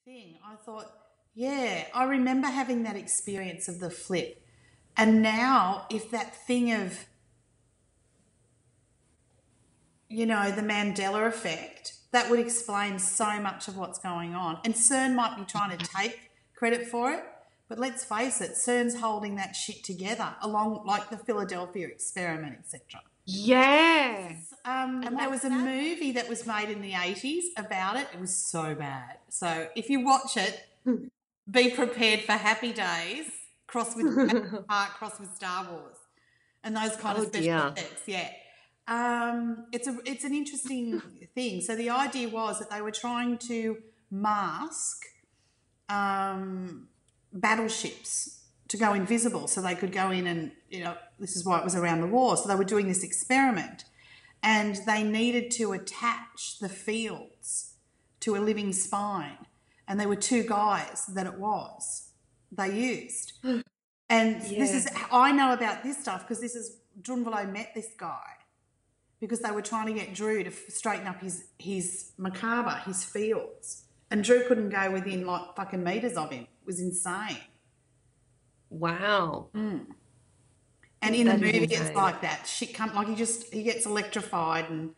thing, I thought, yeah, I remember having that experience of the flip. And now, if that thing of, the Mandela effect, that would explain so much of what's going on. And CERN might be trying to take credit for it, but let's face it, CERN's holding that shit together, along like the Philadelphia experiment, etc. Yeah. And there was a movie that was made in the 80s about it. It was so bad. So if you watch it, be prepared for Happy Days, cross with Jurassic Park, cross with Star Wars, and those kind of special effects. Yeah. It's an interesting thing. So the idea was that they were trying to mask battleships to go invisible so they could go in and, this is why it was around the war. So they were doing this experiment and they needed to attach the fields to a living spine. And there were two guys that they used. And I know about this stuff because Drunvalo met this guy because they were trying to get Drew to straighten up his macabre, his fields. And Drew couldn't go within like fucking metres of him. It was insane. Wow. And in the movie, it's like that. Shit he gets electrified and,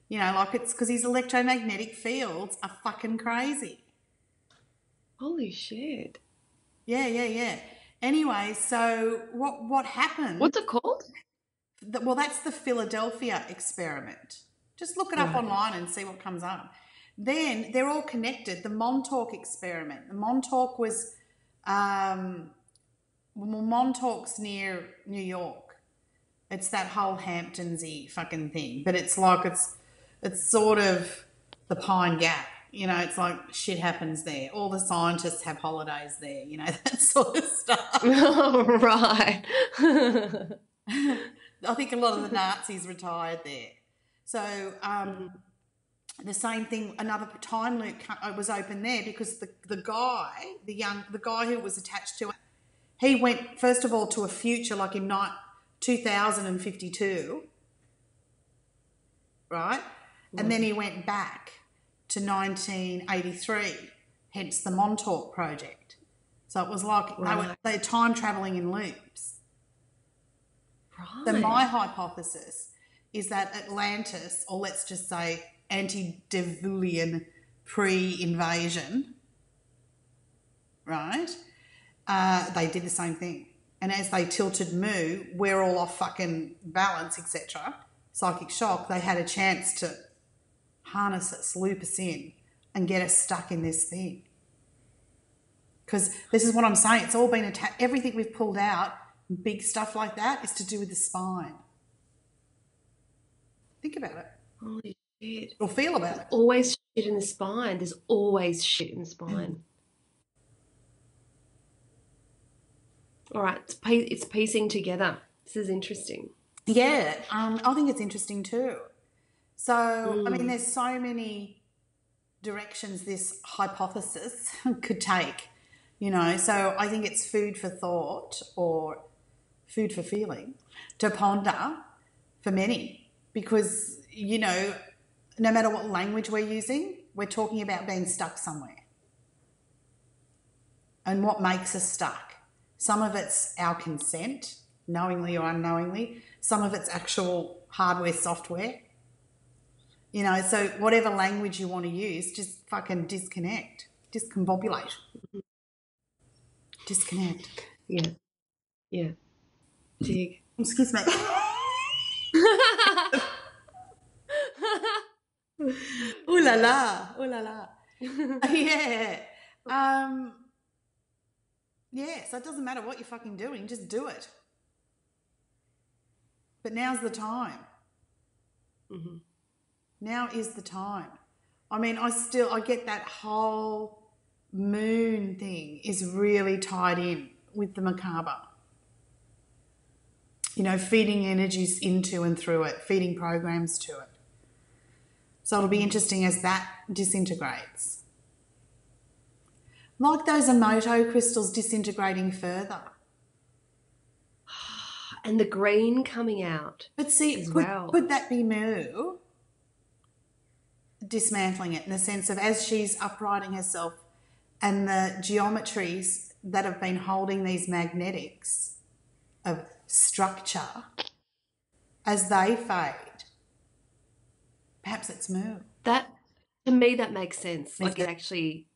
it's because his electromagnetic fields are fucking crazy. Holy shit. Yeah. Anyway, so what happened? What's it called? Well, that's the Philadelphia experiment. Just look it up online and see what comes up. Then they're all connected. The Montauk experiment. The Montauk was, Montauk's near New York. It's that whole Hamptons-y fucking thing. But it's like it's sort of the Pine Gap. It's like shit happens there. All the scientists have holidays there, that sort of stuff. Oh, right. I think a lot of the Nazis retired there. So the same thing, another time loop was open there because the guy who was attached to it, he went first of all to a future like in 2052, right? And then he went back to 1983, hence the Montauk Project. So it was like they were time travelling in loops. Right. So my hypothesis is that Atlantis, or let's just say antediluvian pre-invasion, right? They did the same thing. And as they tilted Mu, we're all off fucking balance, etc., psychic shock, they had a chance to harness us, loop us in and get us stuck in this thing. Because this is what I'm saying, it's all been attacked. Everything we've pulled out, big stuff like that, is to do with the spine. Think about it. Holy shit. Or feel about it. Always shit in the spine. There's always shit in the spine. All right, it's piecing together. This is interesting. Yeah, I think it's interesting too. So, I mean, there's so many directions this hypothesis could take, So I think it's food for thought or food for feeling to ponder for many because, no matter what language we're using, we're talking about being stuck somewhere. And what makes us stuck? Some of it's our consent, knowingly or unknowingly. Some of it's actual hardware, software. So whatever language you want to use, just fucking disconnect, discombobulate, disconnect. Yeah. Dig. Excuse me. Ooh la la. Yeah. So it doesn't matter what you're fucking doing, just do it. But now's the time. Mm-hmm. Now is the time. I mean, I get that whole moon thing is really tied in with the macabre. Feeding energies into and through it, feeding programs to it. So it'll be interesting as that disintegrates. Like those Emoto crystals disintegrating further. And the green coming out. But see, could that be Mu dismantling it in the sense of as she's uprighting herself and the geometries that have been holding these magnetics of structure, as they fade, perhaps it's moo. That, to me, that makes sense. Is Like, it actually,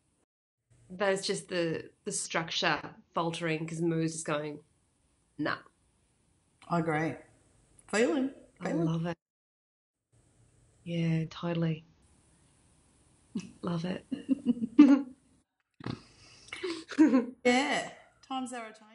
that's just the structure faltering because Moo's just going, nah. I agree. Feeling. I love it. Yeah, totally. Love it. Yeah. Time serotonin.